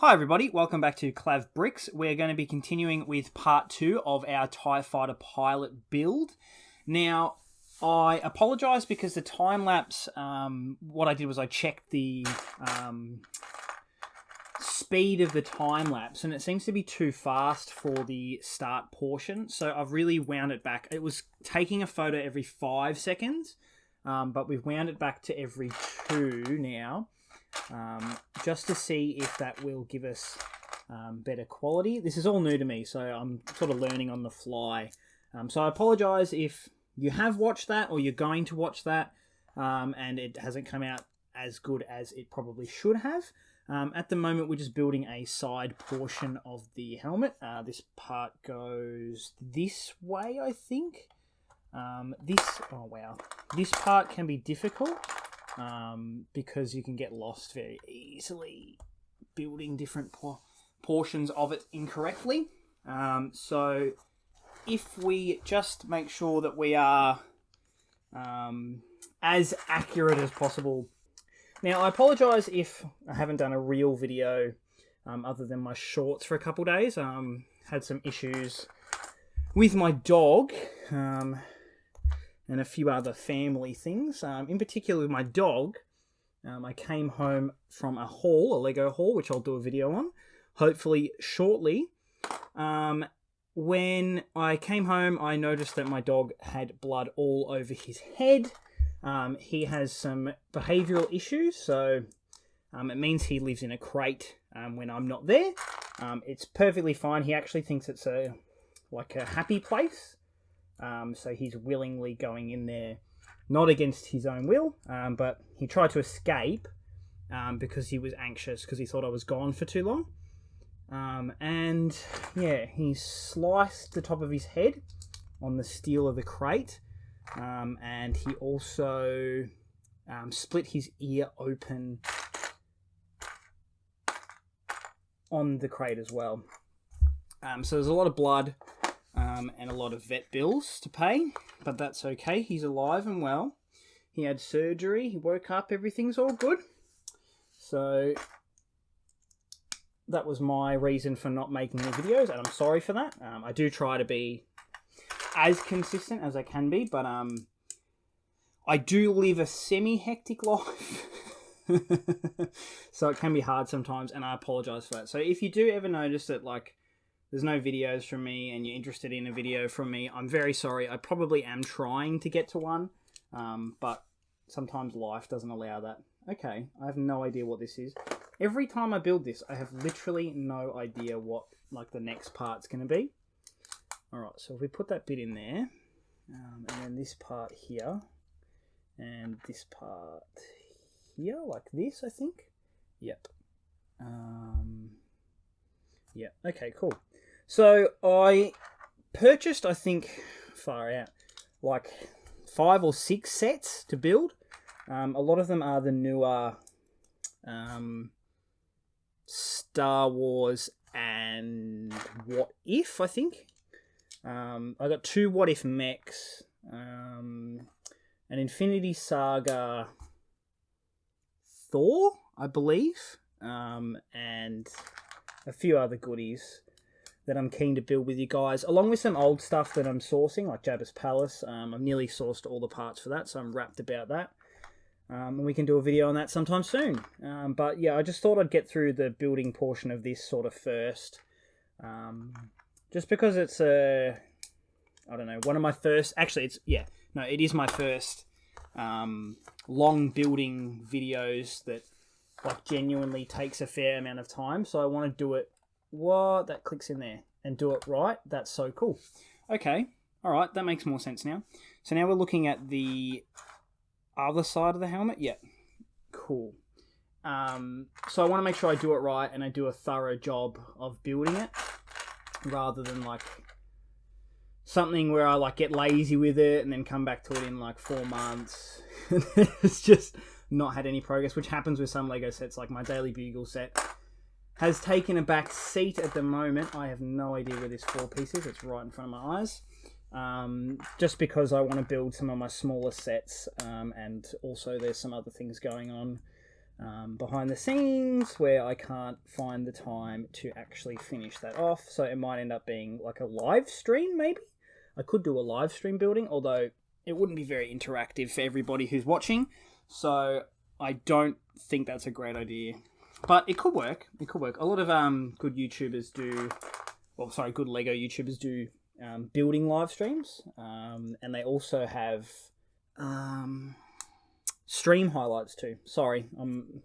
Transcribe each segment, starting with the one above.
Hi everybody, welcome back to Clav Bricks. We're going to be continuing with part 2 of our TIE Fighter pilot build. Now, I apologise because the time-lapse, what I did was I checked the speed of the time-lapse, and it seems to be too fast for the start portion, so I've really wound it back. It was taking a photo every 5 seconds, but we've wound it back to every 2 now. Just to see if that will give us better quality. This is all new to me, so I'm sort of learning on the fly. So I apologise if you have watched that or you're going to watch that and it hasn't come out as good as it probably should have. At the moment, we're just building a side portion of the helmet. This part goes this way, I think. Oh wow. This part can be difficult. Because you can get lost very easily building different portions of it incorrectly. So if we just make sure that we are as accurate as possible. Now, I apologise if I haven't done a real video other than my shorts for a couple days. Had some issues with my dog. And a few other family things. In particular with my dog, I came home from a Lego haul, which I'll do a video on, hopefully shortly. When I came home, I noticed that my dog had blood all over his head. He has some behavioural issues, so it means he lives in a crate when I'm not there. It's perfectly fine. He actually thinks it's a happy place. So he's willingly going in there, not against his own will, but he tried to escape because he was anxious because he thought I was gone for too long. And yeah, he sliced the top of his head on the steel of the crate, and he also split his ear open on the crate as well. So there's a lot of blood. And a lot of vet bills to pay, but that's okay. He's alive and well. He had surgery. He woke up. Everything's all good. So that was my reason for not making any videos, and I'm sorry for that. I do try to be as consistent as I can be, but I do live a semi-hectic life. So it can be hard sometimes, and I apologise for that. So if you do ever notice that, there's no videos from me and you're interested in a video from me, I'm very sorry. I probably am trying to get to one, but sometimes life doesn't allow that. Okay, I have no idea what this is. Every time I build this, I have literally no idea what the next part's going to be. Alright, so if we put that bit in there, and then this part here, and this part here, like this, I think. Yep. Yeah, okay, cool. So I purchased, I think, far out, 5 or 6 sets to build. A lot of them are the newer Star Wars and What If, I think. I got 2 What If mechs, an Infinity Saga Thor, I believe, and a few other goodies that I'm keen to build with you guys, along with some old stuff that I'm sourcing, like Jabba's Palace. I've nearly sourced all the parts for that, so I'm wrapped about that. And we can do a video on that sometime soon. But yeah, I just thought I'd get through the building portion of this sort of first. Just because it's one of my first... Actually, it is my first long building videos that genuinely takes a fair amount of time, so I want to do it that clicks in there and do it right. That's so cool. Okay, all right, that makes more sense now. So now we're looking at the other side of the helmet. Yeah, cool. So I want to make sure I do it right and I do a thorough job of building it, rather than something where I get lazy with it and then come back to it in 4 months. It's just not had any progress, which happens with some Lego sets. Like my Daily Bugle set has taken a back seat at the moment. I have no idea where this 4-piece is. It's right in front of my eyes. Just because I want to build some of my smaller sets, and also there's some other things going on behind the scenes where I can't find the time to actually finish that off. So it might end up being like a live stream, maybe. I could do a live stream building, although it wouldn't be very interactive for everybody who's watching. So I don't think that's a great idea. But it could work. It could work. A lot of good YouTubers do... good Lego YouTubers do building live streams. And they also have stream highlights too. Sorry, I'm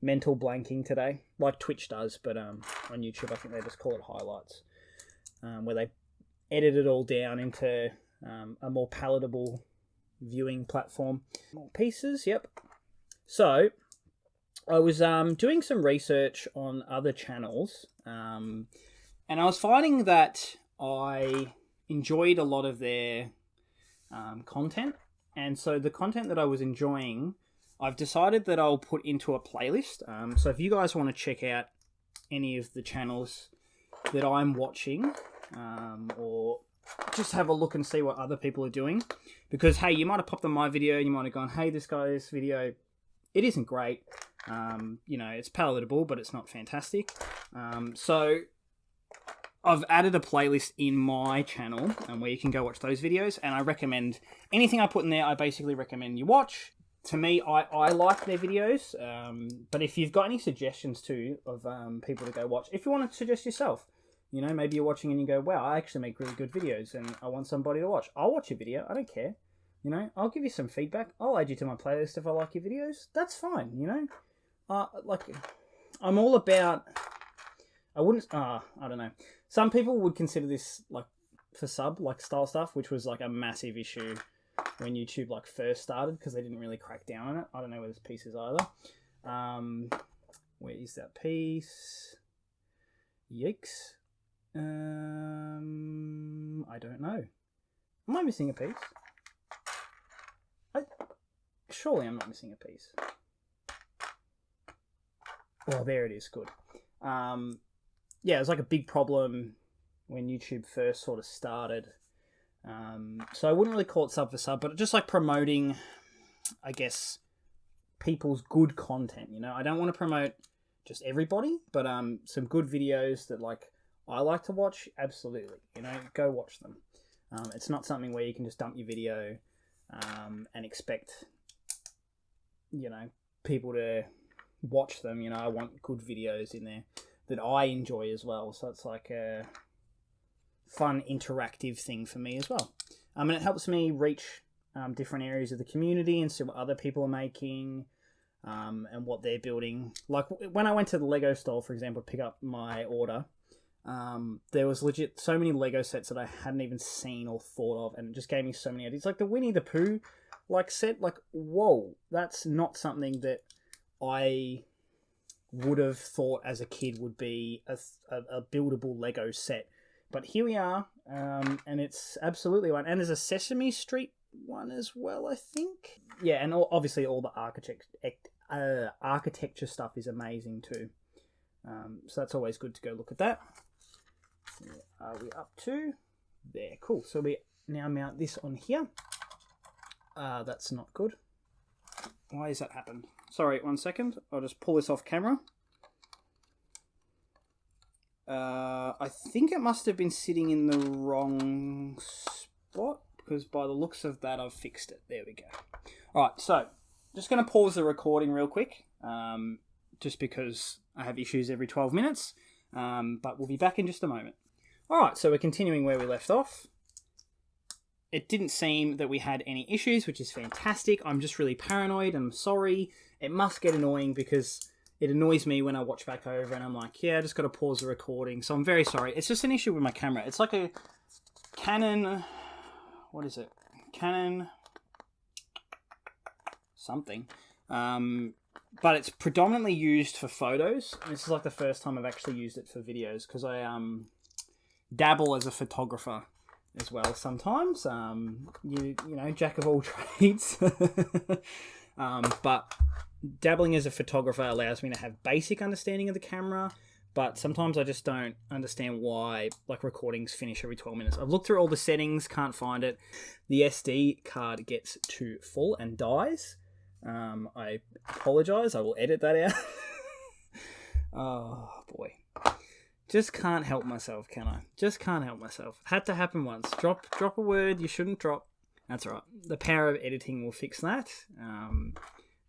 mental blanking today. Like Twitch does, but on YouTube I think they just call it highlights. Where they edit it all down into a more palatable viewing platform. More pieces, yep. So I was doing some research on other channels, and I was finding that I enjoyed a lot of their content. And so the content that I was enjoying, I've decided that I'll put into a playlist. So if you guys want to check out any of the channels that I'm watching, or just have a look and see what other people are doing, because hey, you might have popped on my video and you might have gone, hey, this guy's video, it isn't great. It's palatable, but it's not fantastic. So I've added a playlist in my channel where you can go watch those videos, and I recommend anything I put in there. I basically recommend you watch. To me, I like their videos, but if you've got any suggestions too of people to go watch, if you want to suggest yourself, maybe you're watching and you go, wow, I actually make really good videos and I want somebody to watch. I'll watch your video. I don't care. I'll give you some feedback. I'll add you to my playlist if I like your videos. That's fine, I'm all about... I don't know. Some people would consider this like for sub, like style stuff, which was like a massive issue when YouTube like first started because they didn't really crack down on it. I don't know where this piece is either. Where is that piece? Yikes. I don't know. Am I missing a piece? Surely I'm not missing a piece. Oh, there it is. Good. It was like a big problem when YouTube first sort of started. So I wouldn't really call it sub for sub, but just like promoting, I guess, people's good content. I don't want to promote just everybody, but some good videos that like I like to watch. Absolutely, go watch them. It's not something where you can just dump your video and expect, people to watch them. I want good videos in there that I enjoy as well. So it's like a fun interactive thing for me as well. And it helps me reach different areas of the community and see what other people are making and what they're building. Like when I went to the Lego store, for example, to pick up my order, there was legit so many Lego sets that I hadn't even seen or thought of, and it just gave me so many ideas. Like the Winnie the Pooh set, like, whoa, that's not something that I would have thought as a kid would be a buildable Lego set. But here we are, and it's absolutely one. And there's a Sesame Street one as well, I think. Yeah, and obviously all the architecture stuff is amazing too. So that's always good to go look at that. Where are we up to? There, cool. So we now mount this on here. That's not good. Why has that happened? Sorry, 1 second. I'll just pull this off camera. I think it must have been sitting in the wrong spot, because by the looks of that, I've fixed it. There we go. Alright, so just going to pause the recording real quick, just because I have issues every 12 minutes, but we'll be back in just a moment. Alright, so we're continuing where we left off. It didn't seem that we had any issues, which is fantastic. I'm just really paranoid. I'm sorry. It must get annoying because it annoys me when I watch back over and I'm like, yeah, I just got to pause the recording. So I'm very sorry. It's just an issue with my camera. It's like a Canon... What is it? Canon... something. But it's predominantly used for photos. This is like the first time I've actually used it for videos because I dabble as a photographer as well sometimes. You know, jack of all trades. But dabbling as a photographer allows me to have basic understanding of the camera, but sometimes I just don't understand why like recordings finish every 12 minutes. I've looked through all the settings, can't find it. The SD card gets too full and dies. I apologise. I will edit that out. Oh, boy. Just can't help myself, can I? Just can't help myself. Had to happen once. Drop a word you shouldn't drop. That's all right. The power of editing will fix that.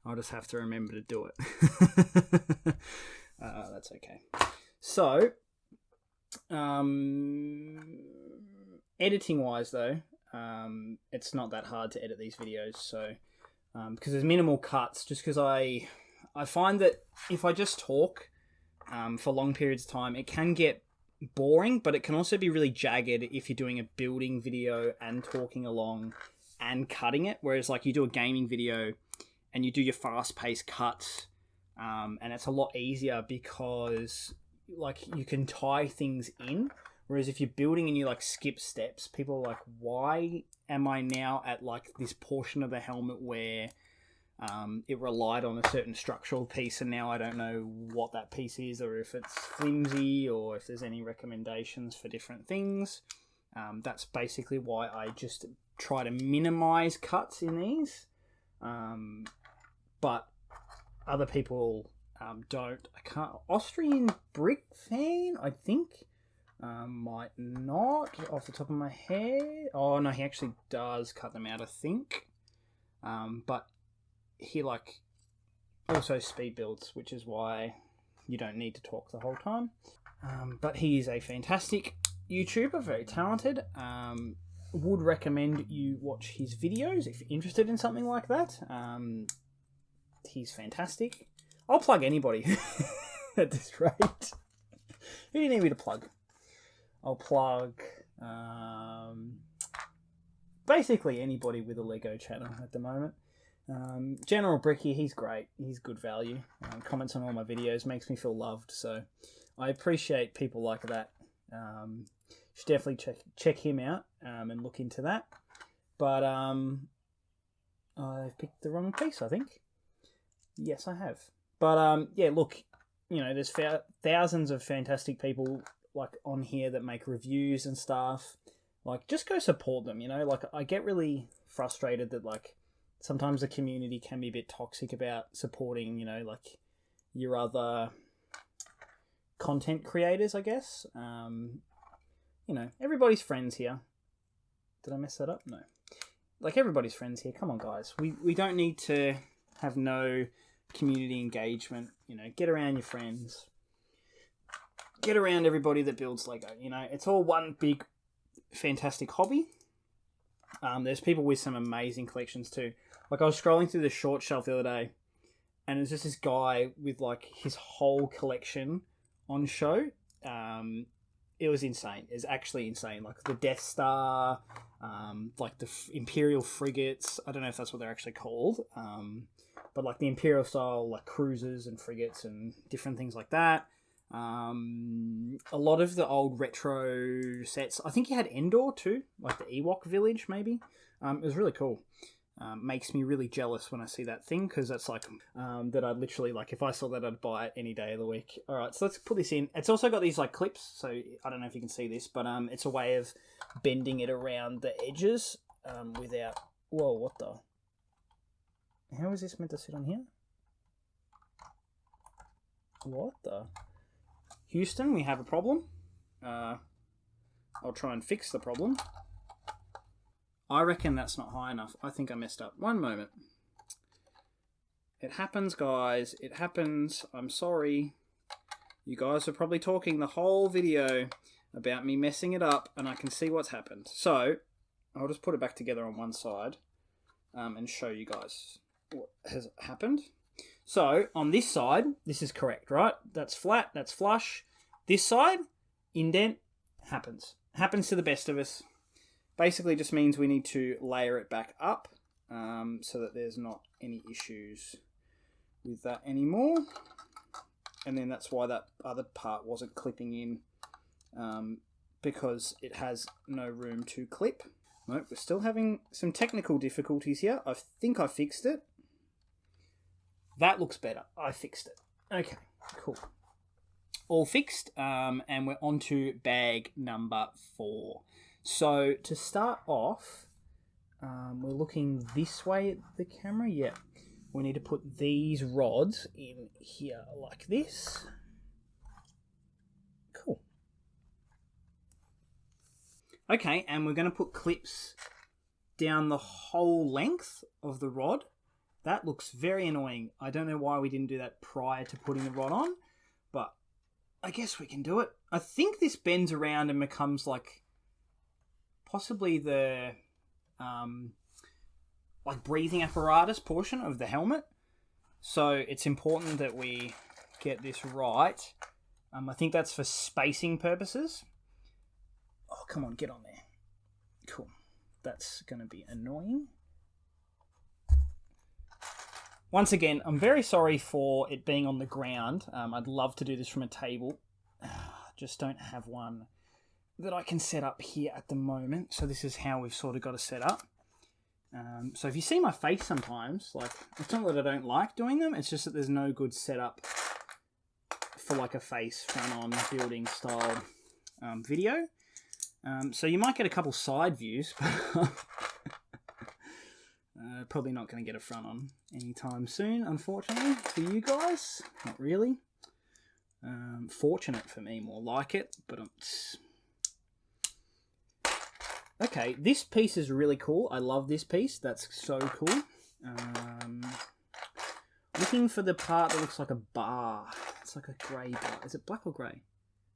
I'll just have to remember to do it. That's okay. So, editing-wise, though, it's not that hard to edit these videos. So, because there's minimal cuts, just because I find that if I just talk for long periods of time, it can get boring, but it can also be really jagged if you're doing a building video and talking along and cutting it. Whereas, like, you do a gaming video and you do your fast-paced cuts, and it's a lot easier because, like, you can tie things in. Whereas if you're building and you, like, skip steps, people are like, why am I now at, like, this portion of the helmet where it relied on a certain structural piece, and now I don't know what that piece is, or if it's flimsy, or if there's any recommendations for different things. That's basically why I just try to minimize cuts in these. But other people don't. I can't. Austrian Brick fan, I think. Might not off the top of my head. Oh no, he actually does cut them out, I think. But he, like, also speed builds, which is why you don't need to talk the whole time. But he is a fantastic YouTuber, very talented. Would recommend you watch his videos if you're interested in something like that. He's fantastic. I'll plug anybody at this rate. Who do you need me to plug? I'll plug basically anybody with a Lego channel at the moment. General Bricky, he's great. He's good value. Comments on all my videos, makes me feel loved. So I appreciate people like that. Should definitely check him out and look into that. But I've picked the wrong piece, I think. Yes, I have. But yeah, look, you know, there's thousands of fantastic people like on here that make reviews and stuff. Like, just go support them. You know, like, I get really frustrated that, like, sometimes the community can be a bit toxic about supporting, you know, like, your other content creators, I guess. You know, everybody's friends here. Did I mess that up? No. Like, everybody's friends here. Come on, guys. We don't need to have no community engagement. You know, get around your friends. Get around everybody that builds Lego. You know, it's all one big, fantastic hobby. There's people with some amazing collections too. Like, I was scrolling through the short shelf the other day, and it was just this guy with, like, his whole collection on show. It was insane. It was actually insane. Like, the Death Star, like the Imperial frigates. I don't know if that's what they're actually called. But, like, the Imperial style, like, cruisers and frigates and different things like that. A lot of the old retro sets. I think he had Endor too, like the Ewok village maybe. It was really cool. Makes me really jealous when I see that thing, because that's like that I'd literally, like, if I saw that, I'd buy it any day of the week. All right, so let's put this in. It's also got these, like, clips, so I don't know if you can see this, but it's a way of bending it around the edges without. Whoa, what the? How is this meant to sit on here? What the? Houston, we have a problem. I'll try and fix the problem. I reckon that's not high enough. I think I messed up. One moment. It happens, guys. It happens. I'm sorry. You guys are probably talking the whole video about me messing it up, and I can see what's happened. So, I'll just put it back together on one side and show you guys what has happened. So, on this side, this is correct, right? That's flat, that's flush. This side, indent, happens. Happens to the best of us. Basically just means we need to layer it back up so that there's not any issues with that anymore. And then that's why that other part wasn't clipping in, because it has no room to clip. Nope, we're still having some technical difficulties here. I think I fixed it. That looks better. I fixed it. Okay, cool. All fixed, and we're on to bag number 4. So, to start off, we're looking this way at the camera. Yeah. we need to put these rods in here like this. Cool. Okay, and we're going to put clips down the whole length of the rod. That looks very annoying. I don't know why we didn't do that prior to putting the rod on, but I guess we can do it. I think this bends around and becomes like possibly the like breathing apparatus portion of the helmet. So it's important that we get this right. I think that's for spacing purposes. Oh, come on, get on there. Cool. That's going to be annoying. Once again, I'm very sorry for it being on the ground. I'd love to do this from a table. Just don't have one that I can set up here at the moment. So this is how we've sort of got to set up. So if you see my face sometimes, like, it's not that I don't like doing them, it's just that there's no good setup for like a face front-on building style video. So you might get a couple side views, but probably not going to get a front-on anytime soon, unfortunately, for you guys. Not really. Fortunate for me, more like it, but okay, this piece is really cool. I love this piece. That's so cool. Looking for the part that looks like a bar. It's like a grey bar. Is it black or grey?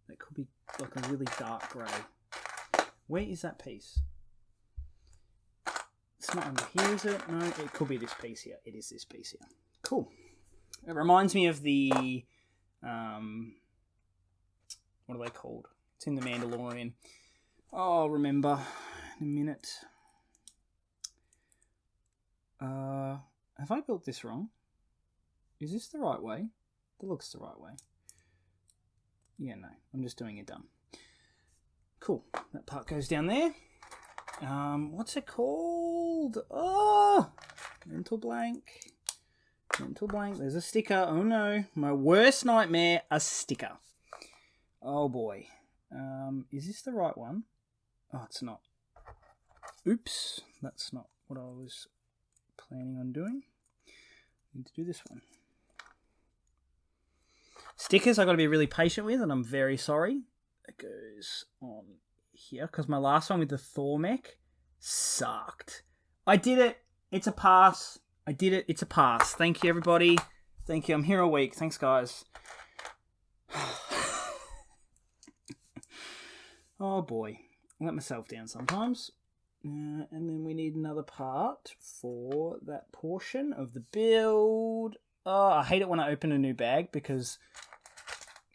That could be like a really dark grey. Where is that piece? It's not under here, is it? No, it could be this piece here. It is this piece here. Cool. It reminds me of the... what are they called? It's in The Mandalorian. Oh, I'll remember in a minute. Have I built this wrong? Is this the right way? It looks the right way. Yeah, no. I'm just doing it dumb. Cool. That part goes down there. What's it called? Oh! Mental blank. Mental blank. There's a sticker. Oh no. My worst nightmare, a sticker. Oh boy. Is this the right one? Oh, it's not. Oops. That's not what I was planning on doing. I need to do this one. Stickers I've got to be really patient with, and I'm very sorry. It goes on here, because my last one with the Thor mech sucked. I did it. It's a pass. I did it. It's a pass. Thank you, everybody. Thank you. I'm here a week. Thanks, guys. Oh, boy. I let myself down sometimes. And then we need another part for that portion of the build. Oh, I hate it when I open a new bag because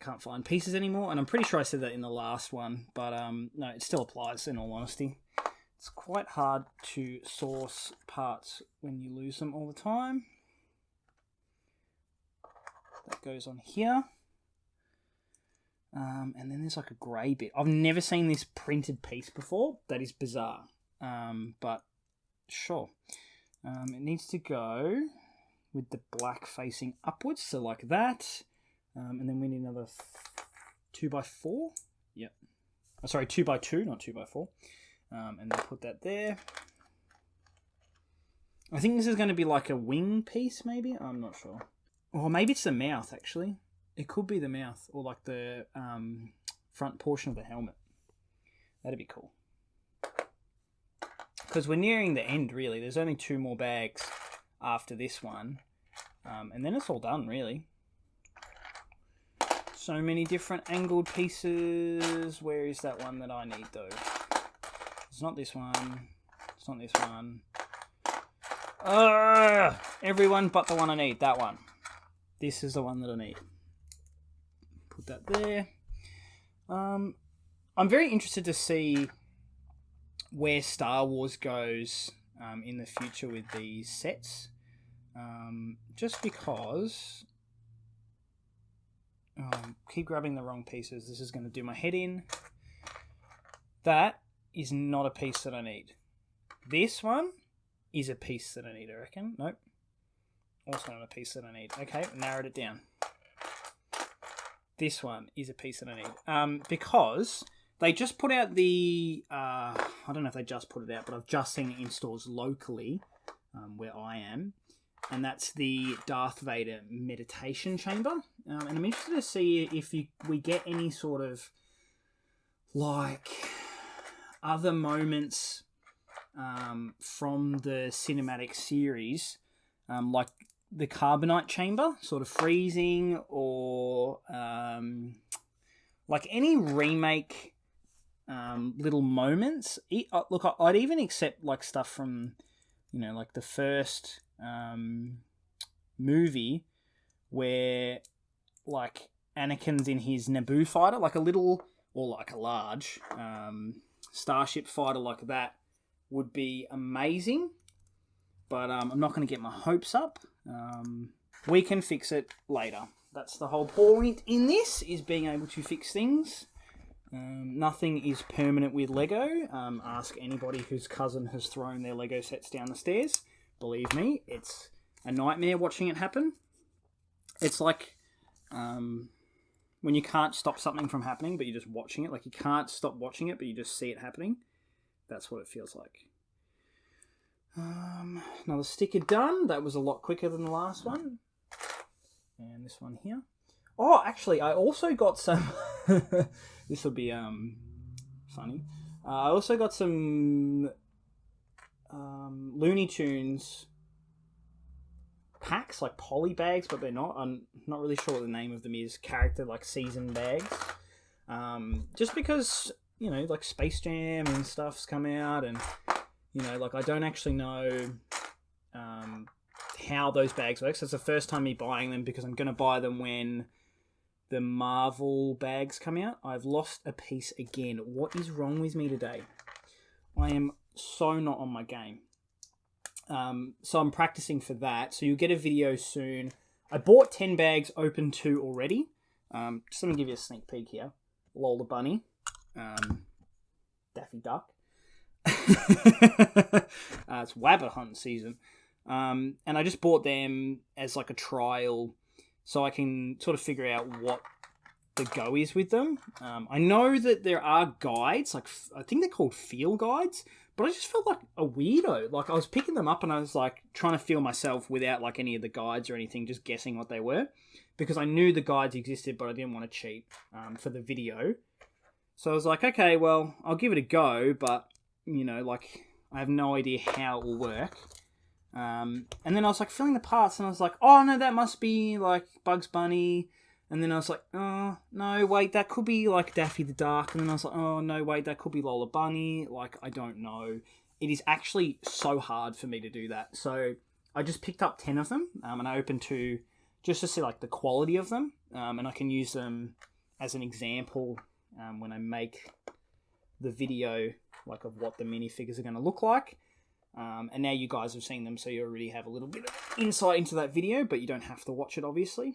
I can't find pieces anymore. And I'm pretty sure I said that in the last one. But no, it still applies in all honesty. It's quite hard to source parts when you lose them all the time. That goes on here. And then there's like a grey bit. I've never seen this printed piece before. That is bizarre. But sure. It needs to go with the black facing upwards, so like that. And then we need another 2x4. Yep. Oh, sorry, 2x2, not 2x4. And then put that there. I think this is going to be like a wing piece, maybe? I'm not sure. Or maybe it's the mouth, actually. It could be the mouth, or like the front portion of the helmet. That'd be cool. Because we're nearing the end, really. There's only 2 more bags after this one. And then it's all done, really. So many different angled pieces. Where is that one that I need, though? It's not this one. It's not this one. Everyone but the one I need. That one. This is the one that I need. Put that there. I'm very interested to see where Star Wars goes in the future with these sets. Just because... keep grabbing the wrong pieces. This is going to do my head in. That is not a piece that I need. This one is a piece that I need, I reckon. Nope. Also not a piece that I need. Okay, narrowed it down. This one is a piece that I need. Because they just put out the... I don't know if they just put it out, but I've just seen it in stores locally, where I am. and that's the Darth Vader meditation chamber. And I'm interested to see if we get any sort of like other moments from the cinematic series, like the Carbonite chamber sort of freezing, or like any remake little moments. Look, I'd even accept like stuff from, like the first movie where like Anakin's in his Naboo fighter, like a little or like a large starship fighter like that would be amazing. But I'm not going to get my hopes up. We can fix it later. That's the whole point in this, is being able to fix things. Nothing is permanent with Lego. Ask anybody whose cousin has thrown their Lego sets down the stairs. Believe me, it's a nightmare watching it happen. It's like when you can't stop something from happening, but you're just watching it. Like you can't stop watching it, but you just see it happening. That's what it feels like. Another sticker done. That was a lot quicker than the last one. And this one here. Oh, actually, I also got some... This will be funny. I also got some Looney Tunes packs, like poly bags, but they're not. I'm not really sure what the name of them is. Character, like season bags. Just because, like Space Jam and stuff's come out, and, like I don't actually know how those bags work. So it's the first time me buying them, because I'm going to buy them when the Marvel bags come out. I've lost a piece again. What is wrong with me today? I am so not on my game. So I'm practicing for that. So you'll get a video soon. I bought 10 bags, opened 2 already. Just let me give you a sneak peek here. Lola Bunny. Daffy Duck. It's Wabbit hunt season. And I just bought them as like a trial, so I can sort of figure out what the go is with them. I know that there are guides, like I think they're called feel guides, but I just felt like a weirdo. Like I was picking them up and I was like trying to feel myself without like any of the guides or anything, just guessing what they were, because I knew the guides existed, but I didn't want to cheat for the video. So I was like, okay, well, I'll give it a go, but like I have no idea how it will work. And then I was like filling the parts, and I was like, oh no, that must be like Bugs Bunny. And then I was like, oh no, wait, that could be like Daffy the Duck. And then I was like, oh no, wait, that could be Lola Bunny. Like, I don't know. It is actually so hard for me to do that. So I just picked up 10 of them, and I opened 2 just to see like the quality of them, and I can use them as an example when I make the video like of what the minifigures are going to look like. And now you guys have seen them, so you already have a little bit of insight into that video, but you don't have to watch it, obviously,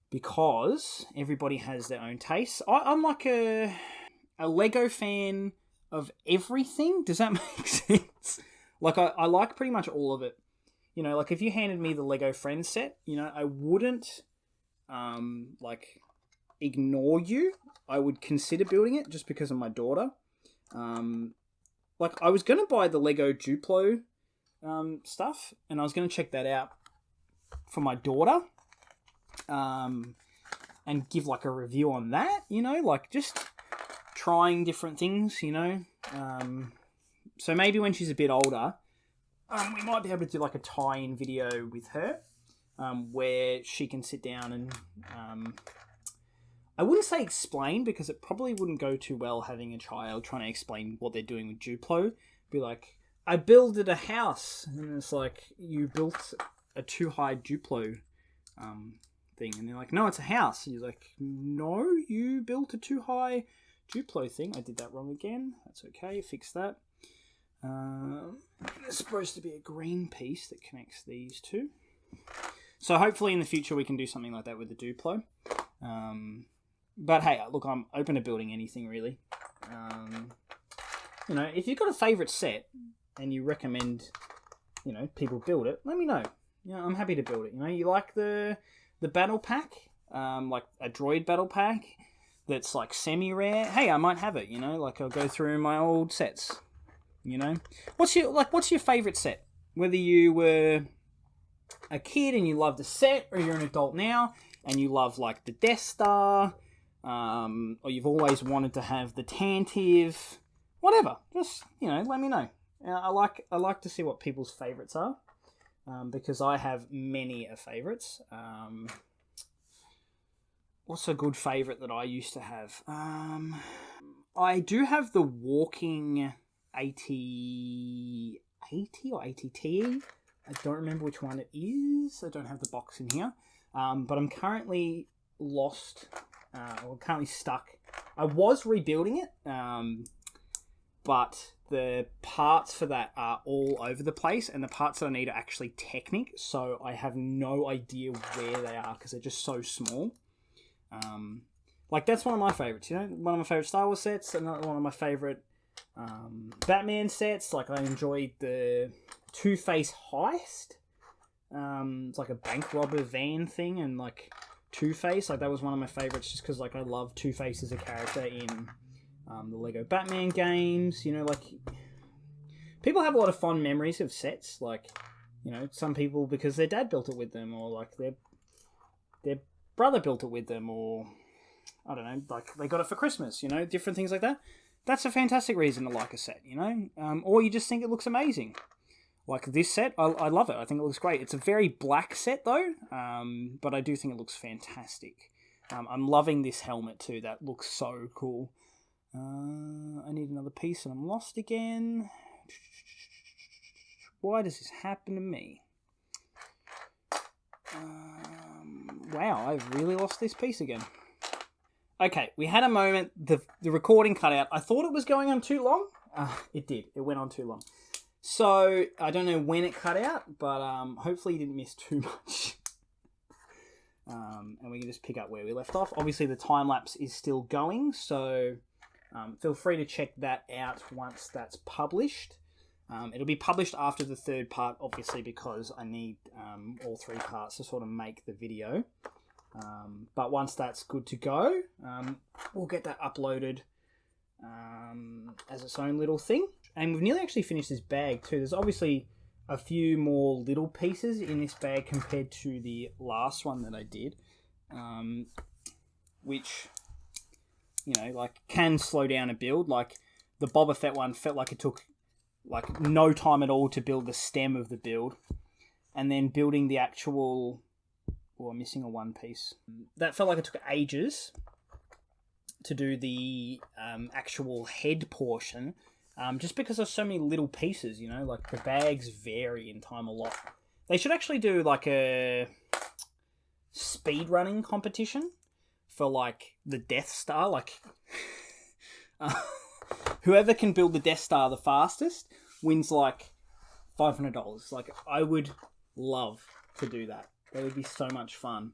because everybody has their own tastes. I'm like a Lego fan of everything. Does that make sense? Like, I like pretty much all of it. Like, if you handed me the Lego Friends set, I wouldn't, like, ignore you. I would consider building it just because of my daughter. Like, I was going to buy the Lego Duplo stuff, and I was going to check that out for my daughter, and give, like, a review on that, like, just trying different things, so maybe when she's a bit older, we might be able to do, like, a tie-in video with her, where she can sit down and, I wouldn't say explain, because it probably wouldn't go too well having a child trying to explain what they're doing with Duplo. Be like, I builded a house. And it's like, you built a too-high Duplo thing. And they're like, no, it's a house. And you're like, no, you built a too-high Duplo thing. I did that wrong again. That's okay, fix that. There's supposed to be a green piece that connects these two. So hopefully in the future we can do something like that with the Duplo. But hey, look, I'm open to building anything, really. If you've got a favourite set and you recommend, people build it, let me know. I'm happy to build it. You like the battle pack, like a droid battle pack that's like semi-rare. Hey, I might have it. Like I'll go through my old sets. What's your favourite set? Whether you were a kid and you love the set, or you're an adult now and you love like the Death Star, or you've always wanted to have the Tantive, whatever. Just, let me know. I like to see what people's favourites are, because I have many favourites. What's a good favourite that I used to have? I do have the Walking AT-80 or ATTE. I don't remember which one it is. I don't have the box in here. But I'm currently lost, or currently stuck. I was rebuilding it, but the parts for that are all over the place, and the parts that I need are actually Technic, so I have no idea where they are because they're just so small. Like, that's one of my favourites, one of my favourite Star Wars sets, and one of my favourite Batman sets. Like, I enjoyed the Two-Face heist. It's like a bank robber van thing, and like Two-Face, like that was one of my favourites just because like I love Two-Face as a character in the Lego Batman games. Like, people have a lot of fond memories of sets, like, some people because their dad built it with them, or like their brother built it with them, or I don't know, like they got it for Christmas, different things like that. That's a fantastic reason to like a set, or you just think it looks amazing. Like this set, I love it. I think it looks great. It's a very black set though, but I do think it looks fantastic. I'm loving this helmet too. That looks so cool. I need another piece and I'm lost again. Why does this happen to me? Wow, I've really lost this piece again. Okay, we had a moment. The recording cut out. I thought it was going on too long. It did. It went on too long. So, I don't know when it cut out, but hopefully you didn't miss too much. And we can just pick up where we left off. Obviously, the time-lapse is still going, so feel free to check that out once that's published. It'll be published after the third part, obviously, because I need all three parts to sort of make the video. But once that's good to go, we'll get that uploaded as its own little thing. And we've nearly actually finished this bag too. There's obviously a few more little pieces in this bag compared to the last one that I did, which, like can slow down a build. Like the Boba Fett one felt like it took like no time at all to build the stem of the build, and then building the actual, I'm missing a one piece. That felt like it took ages to do the actual head portion. Just because there's so many little pieces, like the bags vary in time a lot. They should actually do like a speed running competition for like the Death Star. Like whoever can build the Death Star the fastest wins like $500. Like I would love to do that. That would be so much fun.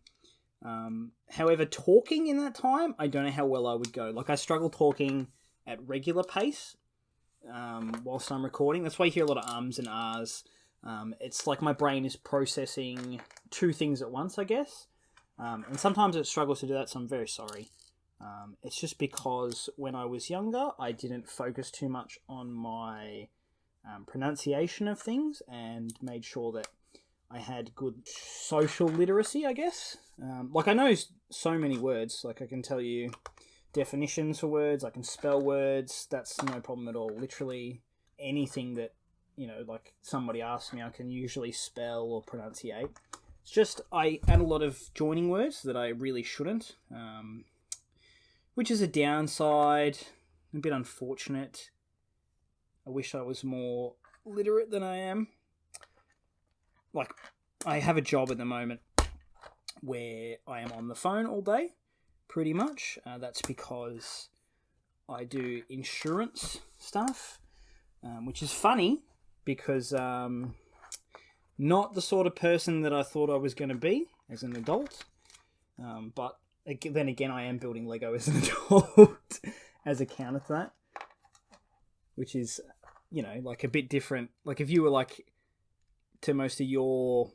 However, talking in that time, I don't know how well I would go. Like I struggle talking at regular pace. Whilst I'm recording. That's why you hear a lot of ums and ahs. It's like my brain is processing two things at once, I guess. And sometimes it struggles to do that, so I'm very sorry. It's just because when I was younger, I didn't focus too much on my pronunciation of things and made sure that I had good social literacy, I guess. Like I know so many words. Like I can tell you definitions for words, I can spell words, that's no problem at all. Literally anything that, like somebody asks me, I can usually spell or pronunciate. It's just I add a lot of joining words that I really shouldn't, which is a downside, a bit unfortunate. I wish I was more literate than I am. Like, I have a job at the moment where I am on the phone all day, pretty much. That's because I do insurance stuff, which is funny because not the sort of person that I thought I was going to be as an adult. But then again, I am building Lego as an adult as a counter to that, which is, like a bit different. Like if you were like to most of your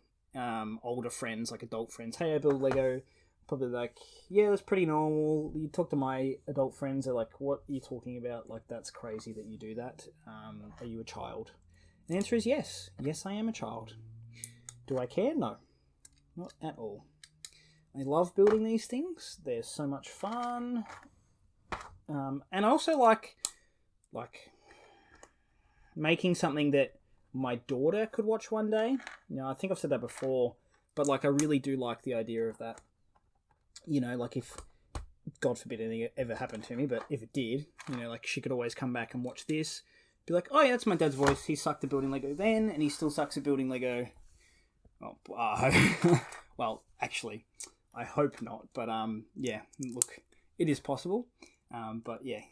older friends, like adult friends, hey, I build Lego, probably like, yeah, that's pretty normal. You talk to my adult friends, they're like, what are you talking about? Like, that's crazy that you do that. Are you a child? And the answer is yes. Yes, I am a child. Do I care? No. Not at all. I love building these things. They're so much fun. And I also like making something that my daughter could watch one day. You know, I think I've said that before, but like I really do like the idea of that. You know, like if, God forbid anything ever happened to me, but if it did, you know, like she could always come back and watch this. Be like, oh yeah, that's my dad's voice. He sucked at building Lego then, and he still sucks at building Lego. Oh, well, actually, I hope not. But yeah, look, it is possible. But yeah,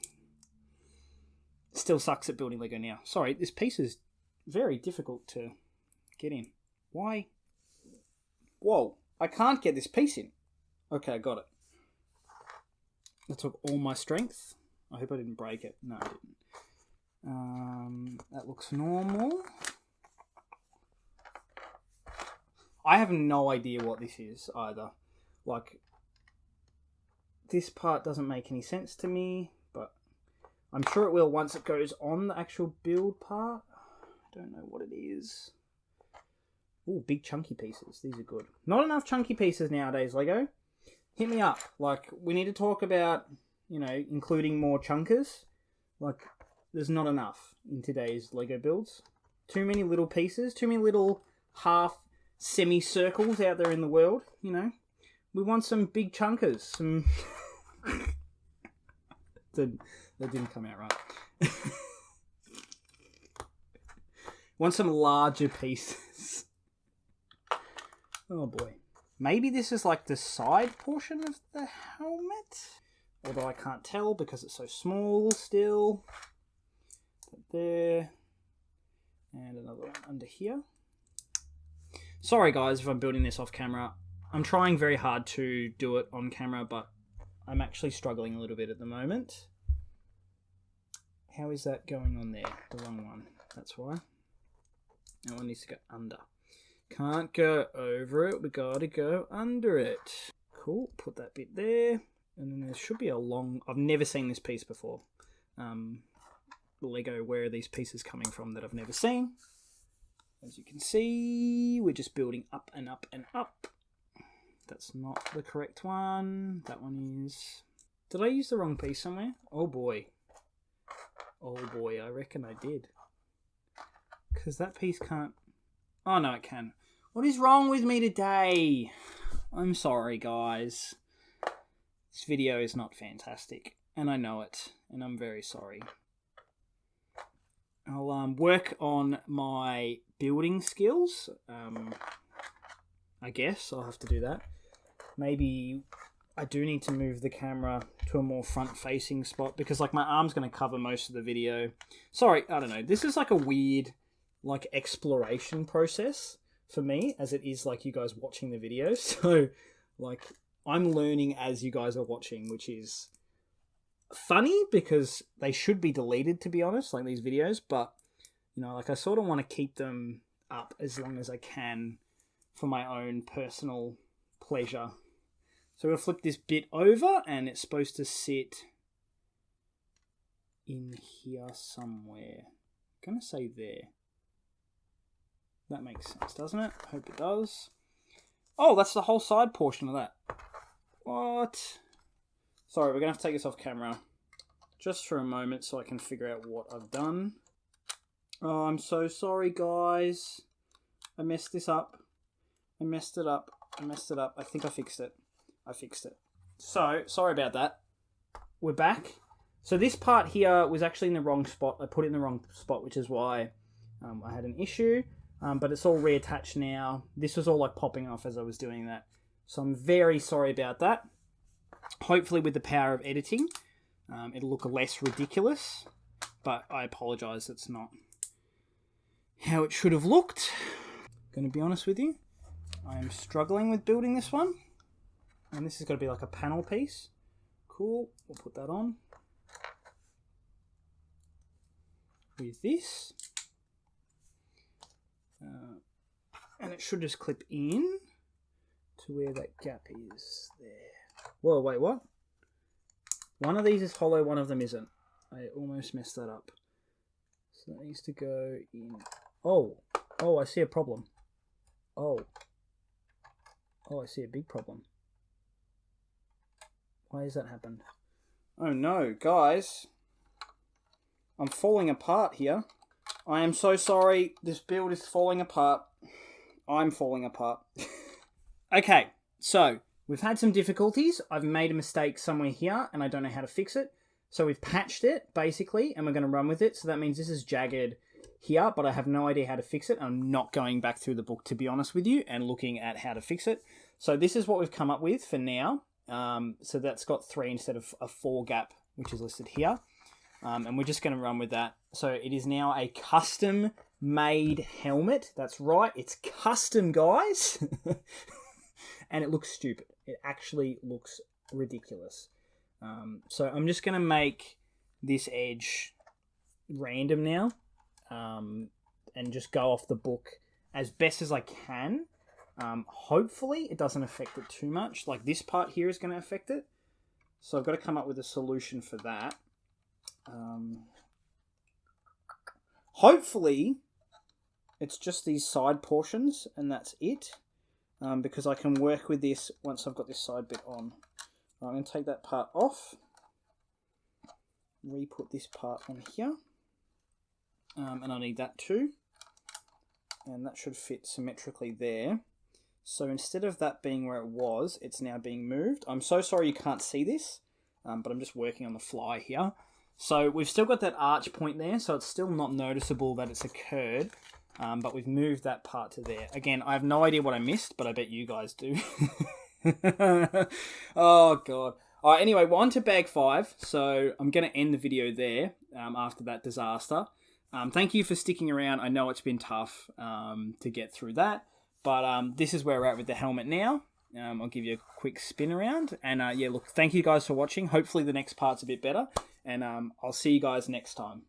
still sucks at building Lego now. Sorry, this piece is very difficult to get in. Why? Whoa, I can't get this piece in. Okay, I got it. That took all my strength. I hope I didn't break it. No, I didn't. That looks normal. I have no idea what this is either. Like, this part doesn't make any sense to me, but I'm sure it will once it goes on the actual build part. I don't know what it is. Ooh, big chunky pieces. These are good. Not enough chunky pieces nowadays, Lego. Hit me up. Like, we need to talk about, you know, including more chunkers. Like, there's not enough in today's Lego builds. Too many little pieces. Too many little half semicircles out there in the world, you know. We want some big chunkers. Some... that didn't come out right. Want some larger pieces. Oh boy. Maybe this is like the side portion of the helmet. Although I can't tell because it's so small still. But there. And another one under here. Sorry guys if I'm building this off camera. I'm trying very hard to do it on camera, but I'm actually struggling a little bit at the moment. How is that going on there? The wrong one. That's why. That one needs to go under. Can't go over it. We gotta go under it. Cool. Put that bit there. And then there should be a long... I've never seen this piece before. Lego, where are these pieces coming from that I've never seen? As you can see, we're just building up and up and up. That's not the correct one. That one is... Did I use the wrong piece somewhere? Oh boy. Oh boy, I reckon I did. Because that piece can't... Oh no, it can. What is wrong with me today? I'm sorry, guys. This video is not fantastic. And I know it. And I'm very sorry. I'll work on my building skills. I guess I'll have to do that. Maybe I do need to move the camera to a more front-facing spot because, like, my arm's going to cover most of the video. Sorry, I don't know. This is like a weird, like, exploration process for me, as it is like you guys watching the video. So, like, I'm learning as you guys are watching, which is funny because they should be deleted, to be honest, like these videos. But, you know, like, I sort of want to keep them up as long as I can for my own personal pleasure. So we'll flip this bit over, and it's supposed to sit in here somewhere. I'm going to say there. That makes sense, doesn't it? I hope it does. Oh, that's the whole side portion of that. What? Sorry, we're going to have to take this off camera just for a moment so I can figure out what I've done. Oh, I'm so sorry, guys. I messed this up. I messed it up. I think I fixed it. So, sorry about that. We're back. So this part here was actually in the wrong spot. I put it in the wrong spot, which is why I had an issue. But it's all reattached now. This was all like popping off as I was doing that. So I'm very sorry about that. Hopefully with the power of editing, it'll look less ridiculous. But I apologise, it's not how it should have looked. Going to be honest with you. I am struggling with building this one. And this is going to be like a panel piece. Cool. We'll put that on. With this. And it should just clip in to where that gap is there. Whoa, wait, what? One of these is hollow, one of them isn't. I almost messed that up. So that needs to go in. Oh, I see a problem. Oh. Oh, I see a big problem. Why has that happened? Oh no, guys. I'm falling apart here. I am so sorry. This build is falling apart. I'm falling apart. Okay, so we've had some difficulties. I've made a mistake somewhere here, and I don't know how to fix it. So we've patched it, basically, and we're going to run with it. So that means this is jagged here, but I have no idea how to fix it. I'm not going back through the book, to be honest with you, and looking at how to fix it. So this is what we've come up with for now. So that's got 3 instead of a 4 gap, which is listed here. And we're just going to run with that. So it is now a custom-made helmet. That's right, it's custom, guys. And it looks stupid. It actually looks ridiculous. So I'm just going to make this edge random now, and just go off the book as best as I can. Hopefully it doesn't affect it too much. Like this part here is going to affect it. So I've got to come up with a solution for that. Hopefully it's just these side portions and that's it. Because I can work with this once I've got this side bit on. I'm going to take that part off, re-put this part on here, and I need that too, and that should fit symmetrically there. So instead of that being where it was, it's now being moved. I'm so sorry you can't see this, but I'm just working on the fly here. So we've still got that arch point there, so it's still not noticeable that it's occurred. But we've moved that part to there. Again, I have no idea what I missed, but I bet you guys do. Oh, God. All right, anyway, we're on to bag 5. So I'm going to end the video there after that disaster. Thank you for sticking around. I know it's been tough to get through that. But this is where we're at with the helmet now. I'll give you a quick spin around. And yeah, look, thank you guys for watching. Hopefully the next part's a bit better. And I'll see you guys next time.